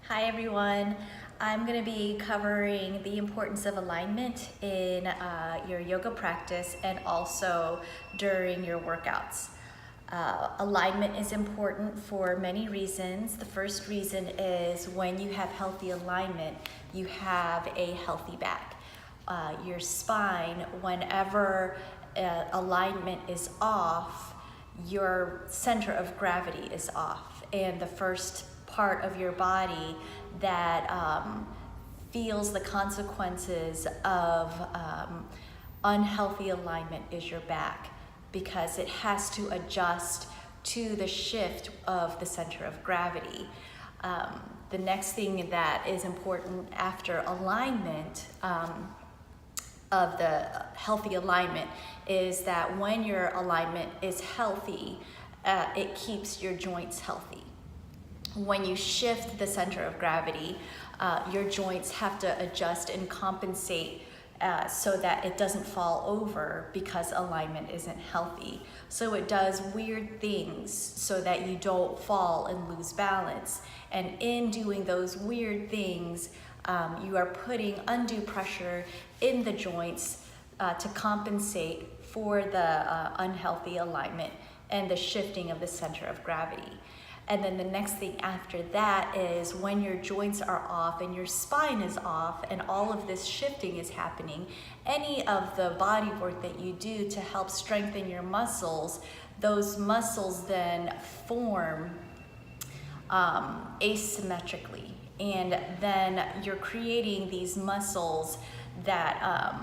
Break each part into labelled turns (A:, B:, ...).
A: Hi everyone. I'm going to be covering the importance of alignment in your yoga practice and also during your workouts. Alignment is important for many reasons. The first reason is when you have healthy alignment, you have a healthy back. Your spine, whenever alignment is off, your center of gravity is off, and the first part of your body that feels the consequences of unhealthy alignment is your back, because it has to adjust to the shift of the center of gravity. The next thing that is important after alignment, of the healthy alignment, is that when your alignment is healthy, it keeps your joints healthy. When you shift the center of gravity, your joints have to adjust and compensate so that it doesn't fall over because alignment isn't healthy. So it does weird things so that you don't fall and lose balance. And in doing those weird things, you are putting undue pressure in the joints to compensate for the unhealthy alignment and the shifting of the center of gravity. And then the next thing after that is when your joints are off and your spine is off and all of this shifting is happening, any of the body work that you do to help strengthen your muscles, those muscles then form asymmetrically. And then you're creating these muscles that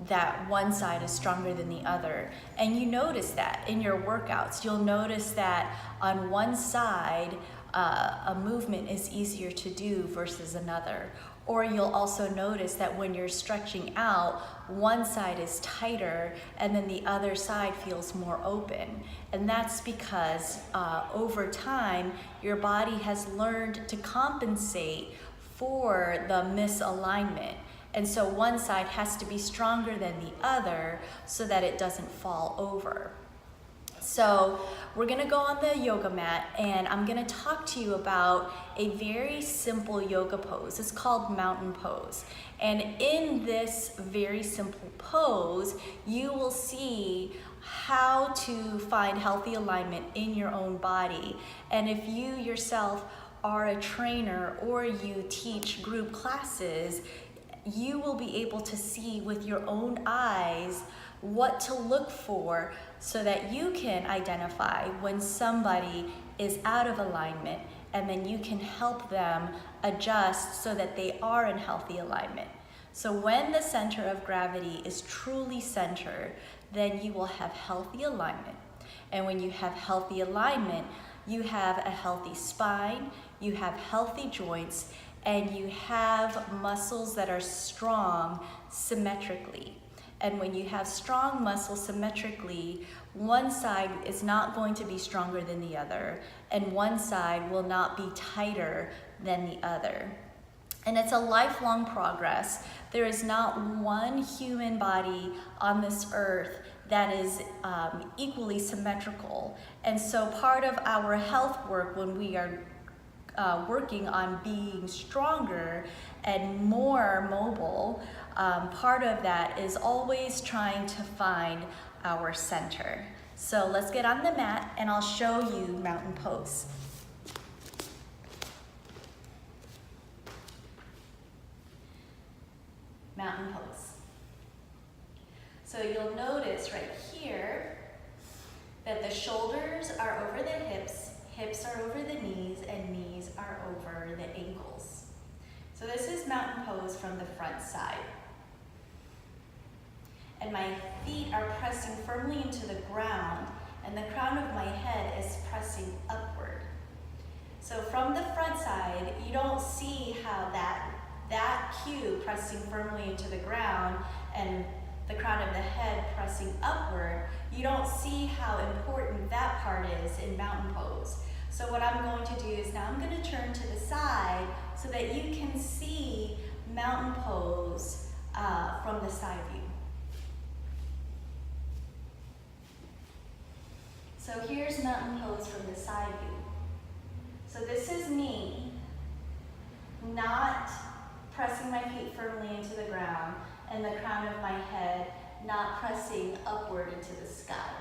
A: that one side is stronger than the other. And you notice that in your workouts. You'll notice that on one side, a movement is easier to do versus another. Or you'll also notice that when you're stretching out, one side is tighter and then the other side feels more open. And that's because over time, your body has learned to compensate for the misalignment. And so one side has to be stronger than the other so that it doesn't fall over. So we're gonna go on the yoga mat and I'm gonna talk to you about a very simple yoga pose. It's called mountain pose. And in this very simple pose, you will see how to find healthy alignment in your own body. And if you yourself are a trainer or you teach group classes, you will be able to see with your own eyes what to look for so that you can identify when somebody is out of alignment, and then you can help them adjust so that they are in healthy alignment. So when the center of gravity is truly centered, then you will have healthy alignment. And when you have healthy alignment, you have a healthy spine, you have healthy joints, and you have muscles that are strong symmetrically. And when you have strong muscles symmetrically, one side is not going to be stronger than the other, and one side will not be tighter than the other. And it's a lifelong progress. There is not one human body on this earth that is equally symmetrical. And so part of our health work when we are working on being stronger and more mobile, part of that is always trying to find our center. So let's get on the mat and I'll show you mountain pose. Mountain pose. So you'll notice right here that the shoulders are over the hips, hips are over the knees, and knees are over the ankles. So this is mountain pose from the front side. And my feet are pressing firmly into the ground, and the crown of my head is pressing upward. So from the front side, you don't see how that cue pressing firmly into the ground and the crown of the head pressing upward, you don't see how important that part is in mountain pose. So what I'm going to do is now I'm going to turn to the side so that you can see mountain pose from the side view. So here's mountain pose from the side view. So this is me not pressing my feet firmly into the ground and the crown of my head not pressing upward into the sky.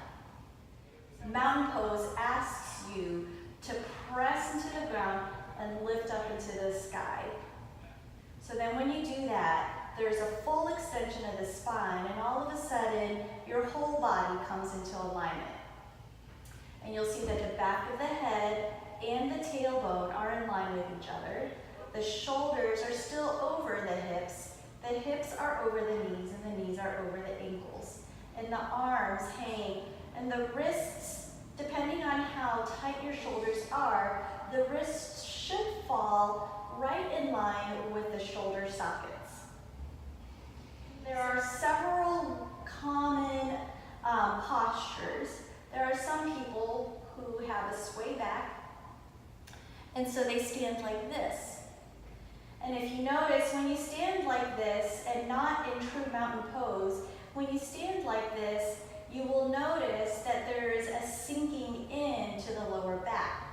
A: Mountain pose asks you to press into the ground and lift up into the sky. So then when you do that, there's a full extension of the spine, and all of a sudden, your whole body comes into alignment. And you'll see that the back of the head and the tailbone are in line with each other. The shoulders are still over the hips are over the knees, and the knees are over the ankles. And the arms hang, and the wrists, depending on how tight your shoulders are, the wrists should fall right in line with the shoulder sockets. There are several common postures. There are some people who have a sway back, and so they stand like this. And if you notice, when you stand like this, and not in true mountain pose, when you stand like this, you will notice that there is a sinking into the lower back.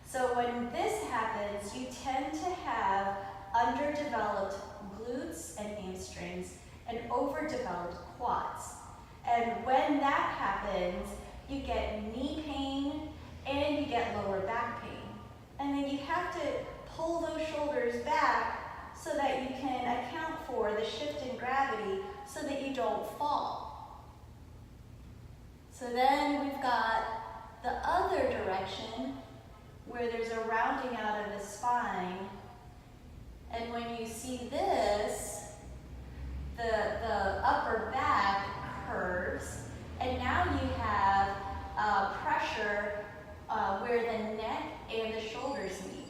A: So when this happens, you tend to have underdeveloped glutes and hamstrings and overdeveloped quads. And when that happens, you get knee pain and you get lower back pain. And then you have to pull those shoulders back so that you can account for the shift in gravity so that you don't fall. So then we've got the other direction where there's a rounding out of the spine. And when you see this, the upper back curves, and now you have pressure where the neck and the shoulders meet.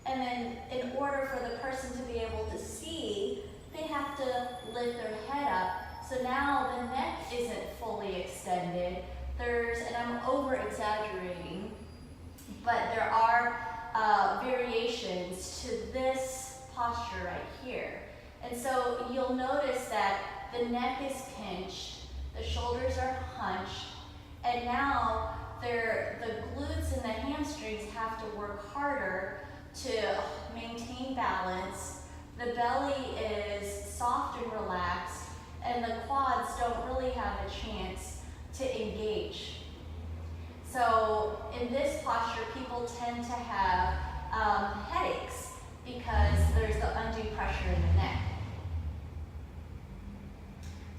A: And then in order for the person to be able to see, they have to lift their head up. So now the neck isn't fully extended. And I'm over exaggerating, but there are variations to this posture right here. And so you'll notice that the neck is pinched, the shoulders are hunched, and now the glutes and the hamstrings have to work harder to maintain balance. The belly is soft and relaxed, and the quads don't really have a chance to engage. So in this posture, people tend to have headaches because there's the undue pressure in the neck.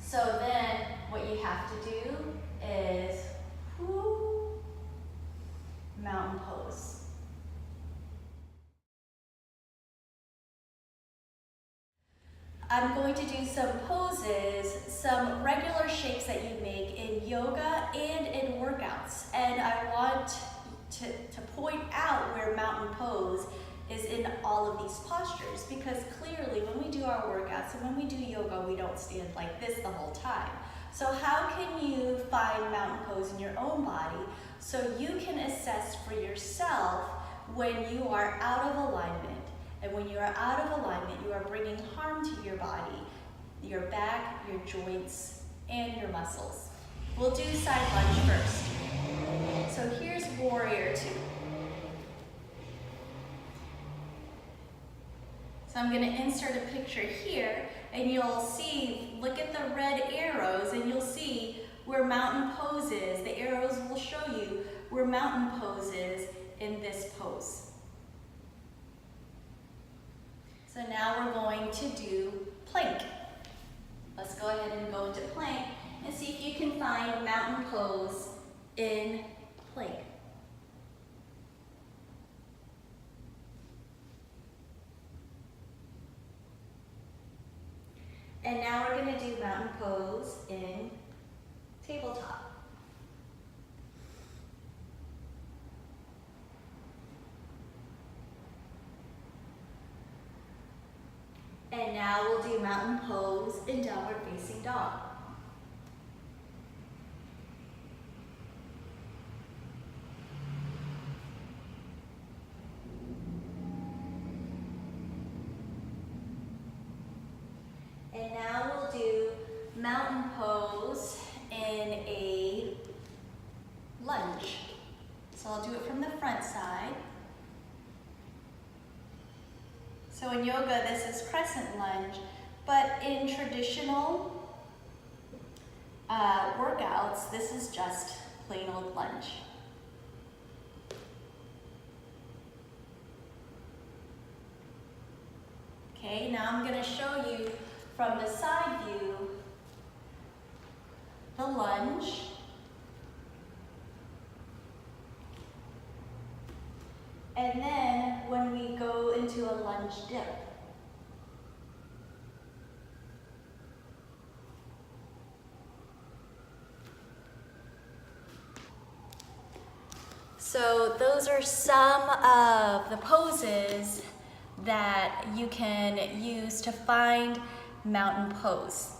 A: So then what you have to do is mountain pose. I'm going to do some poses, some regular shapes that you make in yoga and in workouts. And I want to point out where mountain pose is in all of these postures, because clearly when we do our workouts and when we do yoga, we don't stand like this the whole time. So how can you find mountain pose in your own body so you can assess for yourself when you are out of alignment? And when you are out of alignment, you are bringing harm to your body, your back, your joints, and your muscles. We'll do side lunge first. So here's warrior two. So I'm going to insert a picture here, and you'll see, look at the red arrows, and you'll see where mountain pose is. The arrows will show you where mountain pose is in this pose. So now we're going to do plank. Let's go ahead and go into plank and see if you can find mountain pose in plank. And now we're going to do mountain pose in tabletop. And now we'll do mountain pose in downward facing dog. And now we'll do mountain pose in a lunge. So I'll do it from the front side. So in yoga, this is crescent lunge, but in traditional workouts, this is just plain old lunge. Okay, now I'm going to show you from the side view the lunge. And then when we go into a lunge dip. So those are some of the poses that you can use to find mountain pose.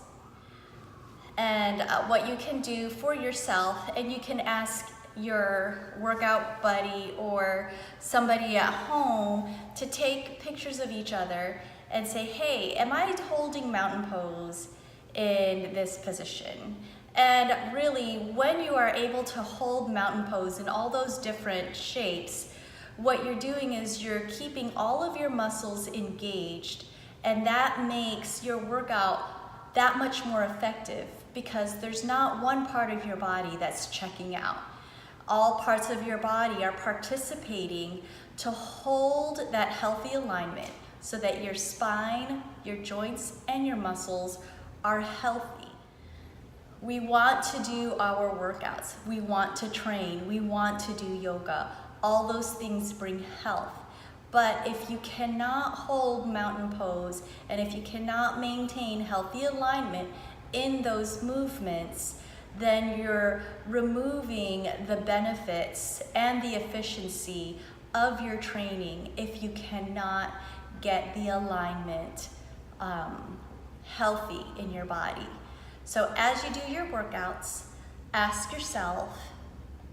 A: And what you can do for yourself, and you can ask your workout buddy or somebody at home to take pictures of each other and say, hey, am I holding mountain pose in this position? And really, when you are able to hold mountain pose in all those different shapes, what you're doing is you're keeping all of your muscles engaged, and that makes your workout that much more effective because there's not one part of your body that's checking out. All parts of your body are participating to hold that healthy alignment so that your spine, your joints, and your muscles are healthy. We want to do our workouts. We want to train. We want to do yoga. All those things bring health. But if you cannot hold mountain pose and if you cannot maintain healthy alignment in those movements, then you're removing the benefits and the efficiency of your training if you cannot get the alignment healthy in your body. So as you do your workouts, ask yourself,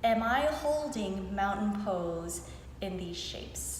A: am I holding mountain pose in these shapes?